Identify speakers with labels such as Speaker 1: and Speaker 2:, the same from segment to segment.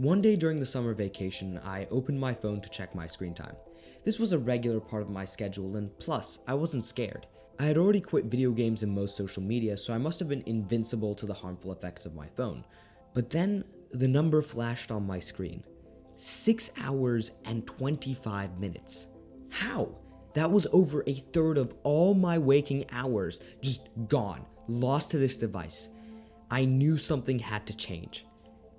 Speaker 1: One day during the summer vacation, I opened my phone to check my screen time. This was a regular part of my schedule, and plus, I wasn't scared. I had already quit video games and most social media, so I must have been invincible to the harmful effects of my phone. But then, the number flashed on my screen. 6 hours and 25 minutes. How? That was over a third of all my waking hours just gone, lost to this device. I knew something had to change.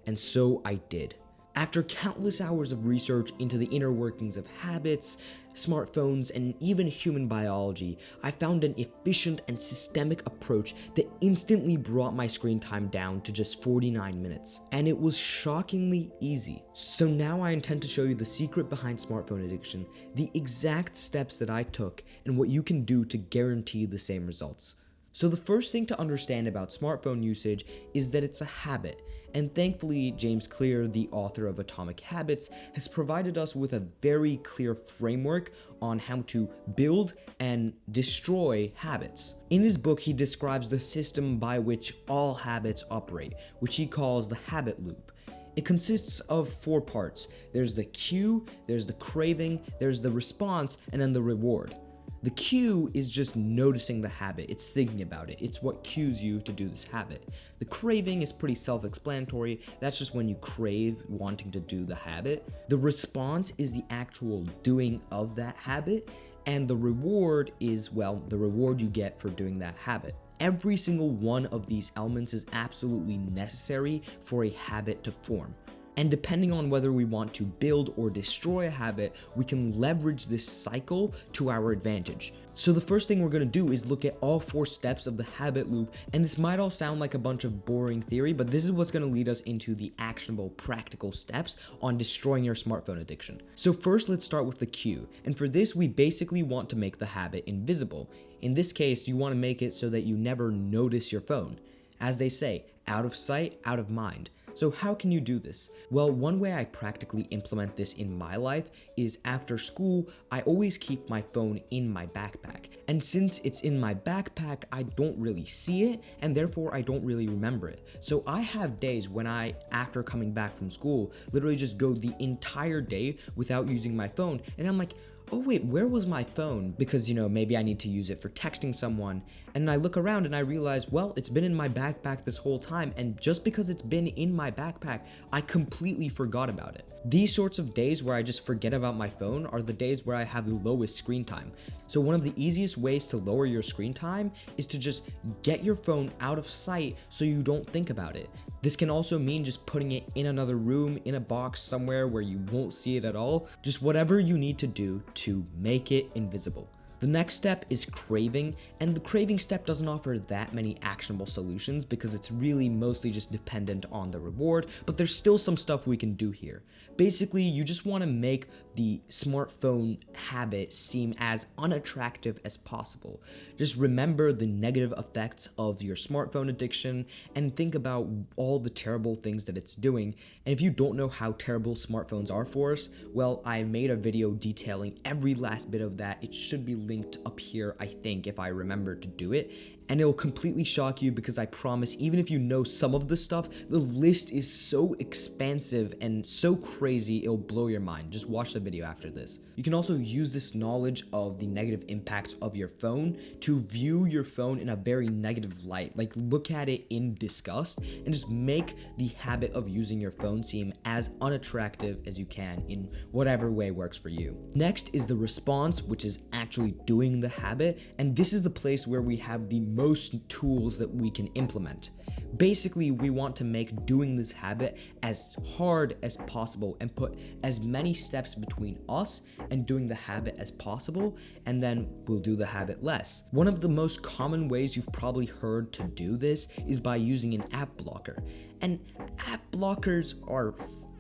Speaker 1: And so I did. After countless hours of research into the inner workings of habits, smartphones, and even human biology, I found an efficient and systemic approach that instantly brought my screen time down to just 49 minutes. And it was shockingly easy. So now I intend to show you the secret behind smartphone addiction, the exact steps that I took, and what you can do to guarantee the same results. So the first thing to understand about smartphone usage is that it's a habit. And thankfully, James Clear, the author of Atomic Habits, has provided us with a very clear framework on how to build and destroy habits. In his book, he describes the system by which all habits operate, which he calls the habit loop. It consists of 4 parts. There's the cue, there's the craving, there's the response, and then the reward. The cue is just noticing the habit, it's thinking about it, it's what cues you to do this habit. The craving is pretty self-explanatory, that's just when you crave wanting to do the habit. The response is the actual doing of that habit, and the reward is, well, the reward you get for doing that habit. Every single one of these elements is absolutely necessary for a habit to form. And depending on whether we want to build or destroy a habit, we can leverage this cycle to our advantage. So the first thing we're going to do is look at all 4 steps of the habit loop, and this might all sound like a bunch of boring theory, but this is what's going to lead us into the actionable, practical steps on destroying your smartphone addiction. So first, let's start with the cue, and for this, we basically want to make the habit invisible. In this case, you want to make it so that you never notice your phone. As they say, out of sight, out of mind. So how can you do this? Well, one way I practically implement this in my life is after school, I always keep my phone in my backpack. And since it's in my backpack, I don't really see it, and therefore I don't really remember it. So I have days when I, after coming back from school, literally just go the entire day without using my phone, and I'm like, oh wait, where was my phone? Because, maybe I need to use it for texting someone. And I look around and I realize, well, it's been in my backpack this whole time, and just because it's been in my backpack, I completely forgot about it. These sorts of days where I just forget about my phone are the days where I have the lowest screen time. So one of the easiest ways to lower your screen time is to just get your phone out of sight so you don't think about it. This can also mean just putting it in another room, in a box somewhere where you won't see it at all. Just whatever you need to do to make it invisible. The next step is craving, and the craving step doesn't offer that many actionable solutions because it's really mostly just dependent on the reward, but there's still some stuff we can do here. Basically, you just want to make the smartphone habit seem as unattractive as possible. Just remember the negative effects of your smartphone addiction and think about all the terrible things that it's doing. And if you don't know how terrible smartphones are for us, well, I made a video detailing every last bit of that. It should be linked up here, I think, if I remember to do it. And it will completely shock you because I promise, even if you know some of the stuff, the list is so expansive and so crazy, it'll blow your mind. Just watch the video after this. You can also use this knowledge of the negative impacts of your phone to view your phone in a very negative light. Like, look at it in disgust and just make the habit of using your phone seem as unattractive as you can in whatever way works for you. Next is the response, which is actually doing the habit, and this is the place where we have the most tools that we can implement. Basically, we want to make doing this habit as hard as possible and put as many steps between us and doing the habit as possible, and then we'll do the habit less. One of the most common ways you've probably heard to do this is by using an app blocker. And app blockers are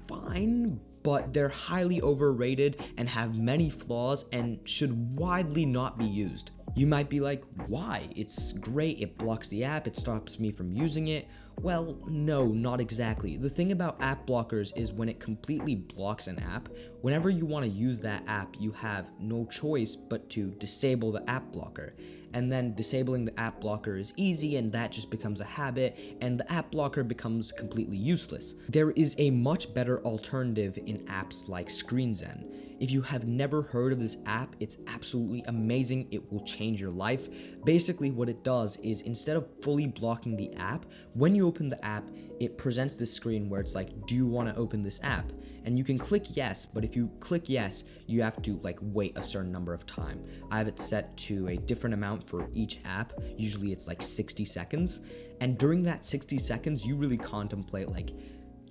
Speaker 1: fine, but they're highly overrated and have many flaws and should widely not be used. You might be like, why? It's great, it blocks the app, it stops me from using it. Well, no, not exactly. The thing about app blockers is when it completely blocks an app, whenever you want to use that app, you have no choice but to disable the app blocker. and then disabling the app blocker is easy, and that just becomes a habit, and the app blocker becomes completely useless. There is a much better alternative in apps like ScreenZen. If you have never heard of this app, it's absolutely amazing. It will change your life. Basically, what it does is instead of fully blocking the app, when you open the app, it presents this screen where it's like, do you want to open this app? And you can click yes, but if you click yes, you have to wait a certain number of time. I have it set to a different amount for each app. Usually it's 60 seconds. And during that 60 seconds, you really contemplate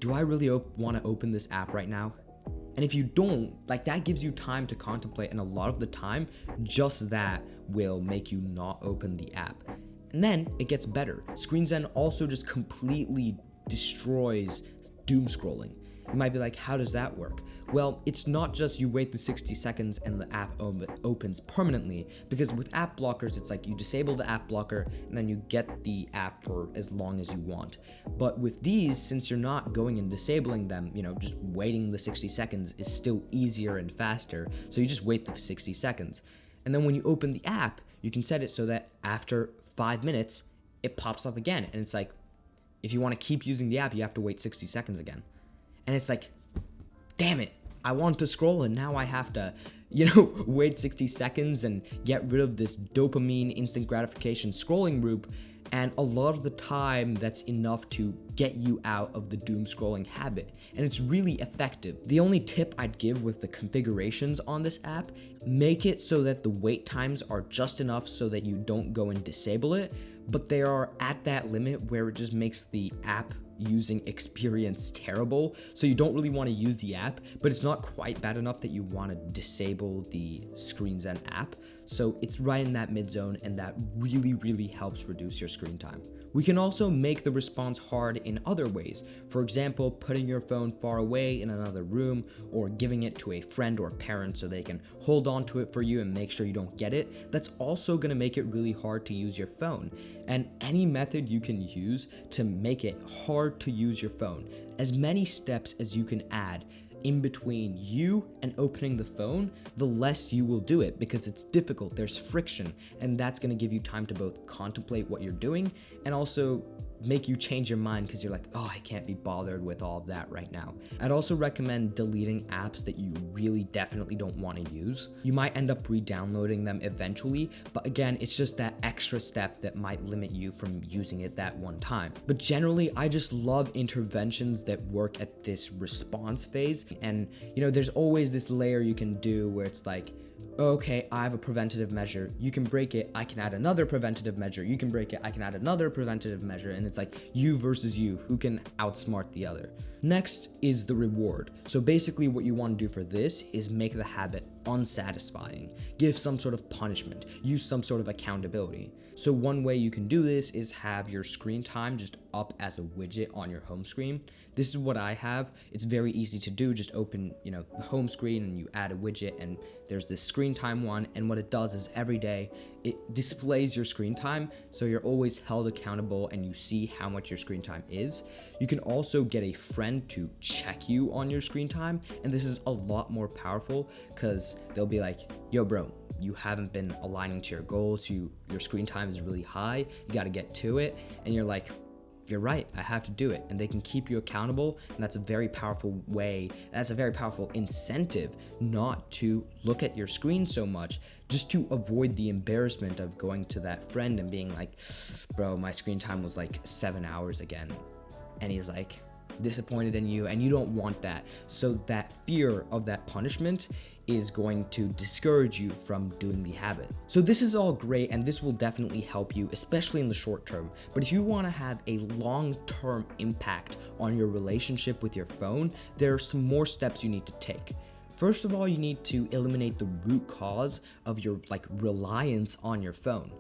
Speaker 1: do I really want to open this app right now? And if you don't, that gives you time to contemplate, and a lot of the time, just that will make you not open the app. And then it gets better. ScreenZen also just completely destroys doom scrolling. You might be like, how does that work? Well, it's not just you wait the 60 seconds and the app opens permanently, because with app blockers, it's you disable the app blocker and then you get the app for as long as you want. But with these, since you're not going and disabling them, just waiting the 60 seconds is still easier and faster. So you just wait the 60 seconds. And then when you open the app, you can set it so that after 5 minutes, it pops up again. And it's if you want to keep using the app, you have to wait 60 seconds again. And it's damn it, I want to scroll and now I have to, wait 60 seconds and get rid of this dopamine instant gratification scrolling loop. And a lot of the time, that's enough to get you out of the doom scrolling habit. And it's really effective. The only tip I'd give with the configurations on this app, make it so that the wait times are just enough so that you don't go and disable it, but they are at that limit where it just makes the app using experience terrible. So you don't really want to use the app, but it's not quite bad enough that you want to disable the ScreenZen app. So it's right in that mid zone, and that really, really helps reduce your screen time. We can also make the response hard in other ways. For example, putting your phone far away in another room, or giving it to a friend or parent so they can hold on to it for you and make sure you don't get it. That's also going to make it really hard to use your phone. And any method you can use to make it hard to use your phone, as many steps as you can add in between you and opening the phone, the less you will do it, because it's difficult, there's friction, and that's going to give you time to both contemplate what you're doing and also make you change your mind because you're like, oh, I can't be bothered with all of that right now. I'd also recommend deleting apps that you really definitely don't want to use. You might end up re-downloading them eventually, but again, it's just that extra step that might limit you from using it that one time. But generally, I just love interventions that work at this response phase. And there's always this layer you can do where it's okay, I have a preventative measure. You can break it, I can add another preventative measure. You can break it, I can add another preventative measure. And it's you versus you, who can outsmart the other. Next is the reward. So basically what you want to do for this is make the habit unsatisfying. Give some sort of punishment. Use some sort of accountability. So one way you can do this is have your screen time just up as a widget on your home screen. This is what I have. It's very easy to do. Just open, the home screen and you add a widget, and there's this screen time one. And what it does is every day it displays your screen time, so you're always held accountable and you see how much your screen time is. You can also get a friend to check you on your screen time, and this is a lot more powerful because they'll be like, yo bro, you haven't been aligning to your goals, your screen time is really high, you got to get to it. And you're like, you're right, I have to do it. And they can keep you accountable, and that's a very powerful way, that's a very powerful incentive not to look at your screen so much, just to avoid the embarrassment of going to that friend and being like, bro, my screen time was 7 hours again. And he's disappointed in you, and you don't want that. So that fear of that punishment is going to discourage you from doing the habit. So this is all great, and this will definitely help you, especially in the short term. But if you want to have a long-term impact on your relationship with your phone, there are some more steps you need to take. First of all, you need to eliminate the root cause of your reliance on your phone.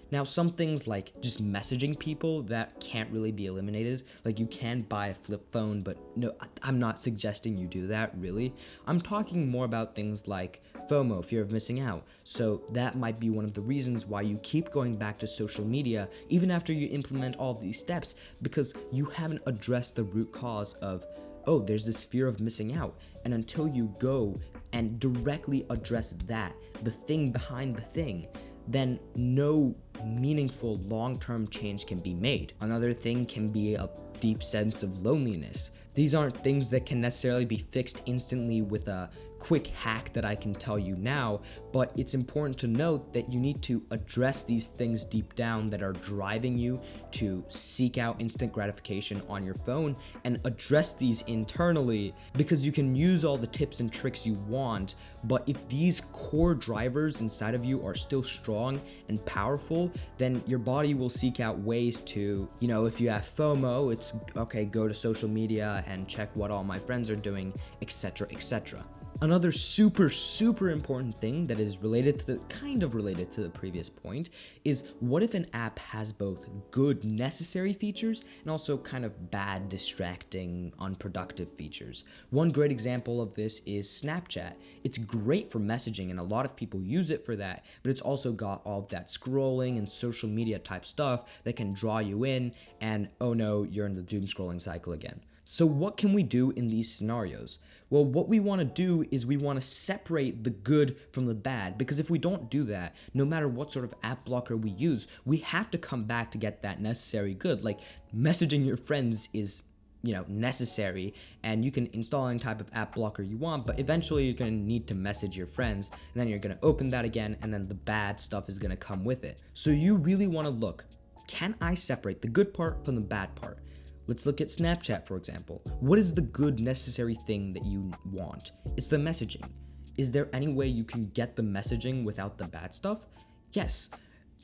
Speaker 1: Now, some things like just messaging people, that can't really be eliminated. You can buy a flip phone, but no, I'm not suggesting you do that, really. I'm talking more about things like FOMO, fear of missing out. So that might be one of the reasons why you keep going back to social media, even after you implement all of these steps, because you haven't addressed the root cause of, oh, there's this fear of missing out. And until you go and directly address that, the thing behind the thing, then no meaningful long-term change can be made. Another thing can be a deep sense of loneliness. These aren't things that can necessarily be fixed instantly with a quick hack that I can tell you now, but it's important to note that you need to address these things deep down that are driving you to seek out instant gratification on your phone, and address these internally, because you can use all the tips and tricks you want, but if these core drivers inside of you are still strong and powerful, then your body will seek out ways to, if you have FOMO, it's okay, go to social media and check what all my friends are doing, etc., etc. Another super important thing that is related to the previous point is, what if an app has both good necessary features and also kind of bad, distracting, unproductive features? One great example of this is Snapchat. It's great for messaging and a lot of people use it for that, but it's also got all of that scrolling and social media type stuff that can draw you in, and oh no, you're in the doom scrolling cycle again. So what can we do in these scenarios? Well, what we want to do is we want to separate the good from the bad, because if we don't do that, no matter what sort of app blocker we use, we have to come back to get that necessary good. Like, messaging your friends is necessary, and you can install any type of app blocker you want, but eventually you're going to need to message your friends, and then you're going to open that again, and then the bad stuff is going to come with it. So you really want to look, can I separate the good part from the bad part? Let's look at Snapchat, for example. What is the good necessary thing that you want? It's the messaging. Is there any way you can get the messaging without the bad stuff? Yes.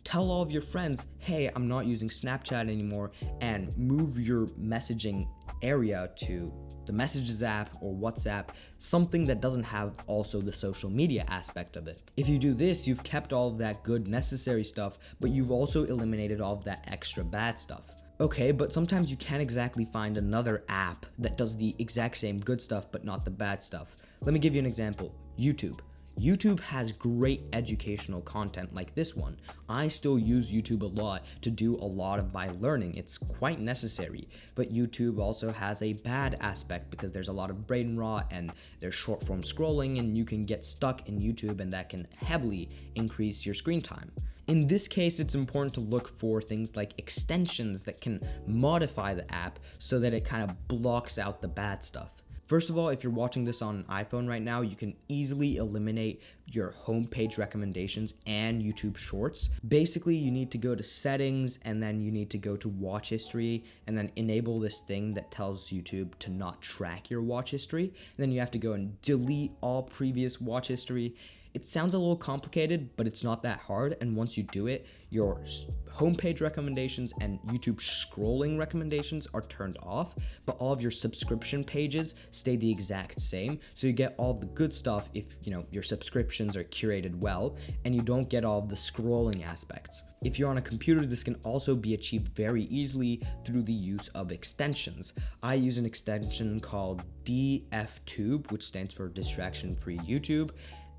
Speaker 1: Tell all of your friends, hey, I'm not using Snapchat anymore, and move your messaging area to the Messages app or WhatsApp, something that doesn't have also the social media aspect of it. If you do this, you've kept all of that good necessary stuff, but you've also eliminated all of that extra bad stuff. Okay, but sometimes you can't exactly find another app that does the exact same good stuff but not the bad stuff. Let me give you an example. YouTube. YouTube has great educational content like this one. I still use YouTube a lot to do a lot of my learning. It's quite necessary. But YouTube also has a bad aspect because there's a lot of brain rot and there's short form scrolling, and you can get stuck in YouTube, and that can heavily increase your screen time. In this case, it's important to look for things like extensions that can modify the app so that it kind of blocks out the bad stuff. First of all, if you're watching this on an iPhone right now, you can easily eliminate your homepage recommendations and YouTube Shorts. Basically, you need to go to settings, and then you need to go to watch history, and then enable this thing that tells YouTube to not track your watch history. And then you have to go and delete all previous watch history. It sounds a little complicated, but it's not that hard, and once you do it, your homepage recommendations and YouTube scrolling recommendations are turned off, but all of your subscription pages stay the exact same, so you get all the good stuff if your subscriptions are curated well, and you don't get all of the scrolling aspects. If you're on a computer, this can also be achieved very easily through the use of extensions. I use an extension called DFTube, which stands for Distraction Free YouTube.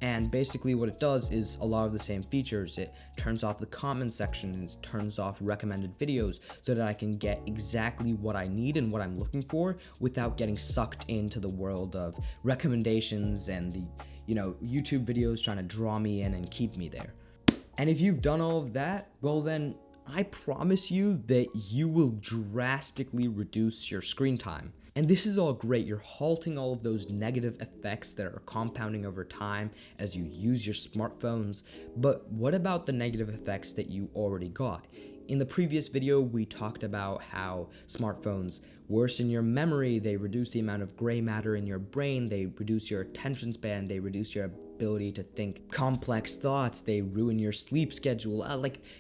Speaker 1: And basically what it does is a lot of the same features. It turns off the comment section and it turns off recommended videos so that I can get exactly what I need and what I'm looking for without getting sucked into the world of recommendations and the, YouTube videos trying to draw me in and keep me there. And if you've done all of that, well then, I promise you that you will drastically reduce your screen time. And this is all great. You're halting all of those negative effects that are compounding over time as you use your smartphones. But what about the negative effects that you already got? In the previous video, we talked about how smartphones worsen your memory, they reduce the amount of gray matter in your brain, they reduce your attention span, they reduce your ability to think complex thoughts, they ruin your sleep schedule,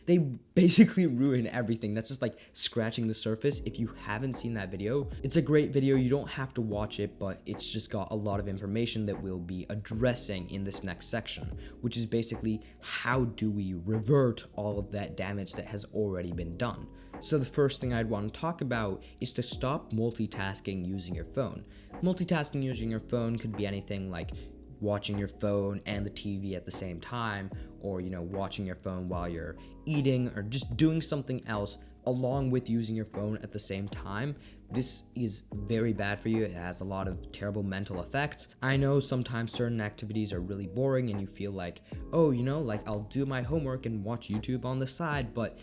Speaker 1: they basically ruin everything. That's just like scratching the surface. If you haven't seen that video, it's a great video. You don't have to watch it, but it's just got a lot of information that we'll be addressing in this next section, which is basically how do we revert all of that damage that has already been done. So the first thing I'd want to talk about is to stop multitasking using your phone. Multitasking using your phone could be anything like watching your phone and the TV at the same time, or watching your phone while you're eating, or just doing something else along with using your phone at the same time, this is very bad for you. It has a lot of terrible mental effects. I know sometimes certain activities are really boring and you feel like, oh, like I'll do my homework and watch YouTube on the side, but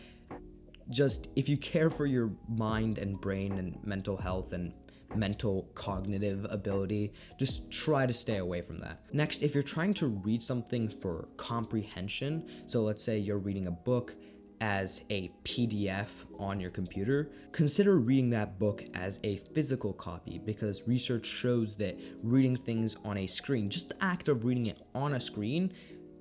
Speaker 1: just if you care for your mind and brain and mental health and mental cognitive ability, just try to stay away from that. Next, if you're trying to read something for comprehension, so let's say you're reading a book as a PDF on your computer, consider reading that book as a physical copy, because research shows that reading things on a screen, just the act of reading it on a screen,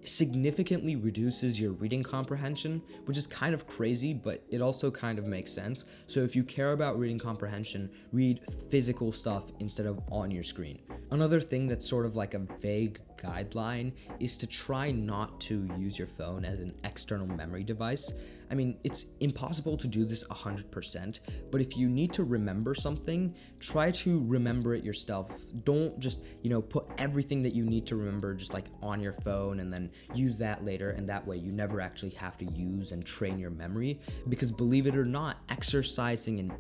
Speaker 1: significantly reduces your reading comprehension, which is kind of crazy, but it also kind of makes sense. So if you care about reading comprehension, read physical stuff instead of on your screen. Another thing that's sort of like a vague guideline is to try not to use your phone as an external memory device. I mean, it's impossible to do this 100%, but if you need to remember something, try to remember it yourself. Don't just, put everything that you need to remember just like on your phone and then use that later, and that way you never actually have to use and train your memory. Because believe it or not, exercising and,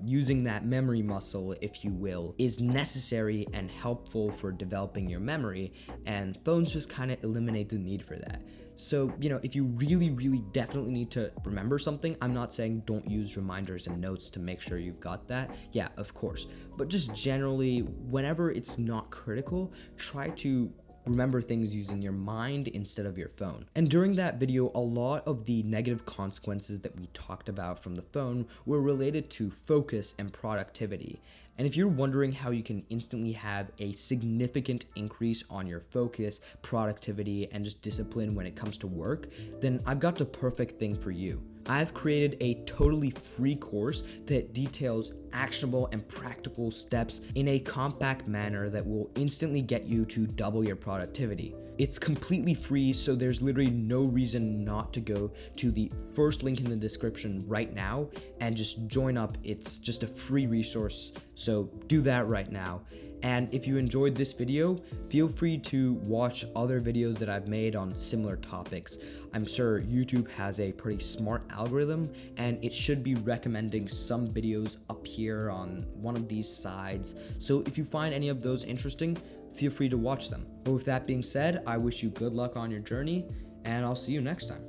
Speaker 1: using that memory muscle, if you will, is necessary and helpful for developing your memory, and phones just kind of eliminate the need for that. So, if you really, really definitely need to remember something, I'm not saying don't use reminders and notes to make sure you've got that. Yeah, of course. But just generally, whenever it's not critical, try to remember things using your mind instead of your phone. And during that video, a lot of the negative consequences that we talked about from the phone were related to focus and productivity. And if you're wondering how you can instantly have a significant increase on your focus, productivity, and just discipline when it comes to work, then I've got the perfect thing for you. I've created a totally free course that details actionable and practical steps in a compact manner that will instantly get you to double your productivity. It's completely free, so there's literally no reason not to go to the first link in the description right now and just join up. It's just a free resource, so do that right now. And if you enjoyed this video, feel free to watch other videos that I've made on similar topics. I'm sure YouTube has a pretty smart algorithm, and it should be recommending some videos up here on one of these sides. So if you find any of those interesting, feel free to watch them. But with that being said, I wish you good luck on your journey, and I'll see you next time.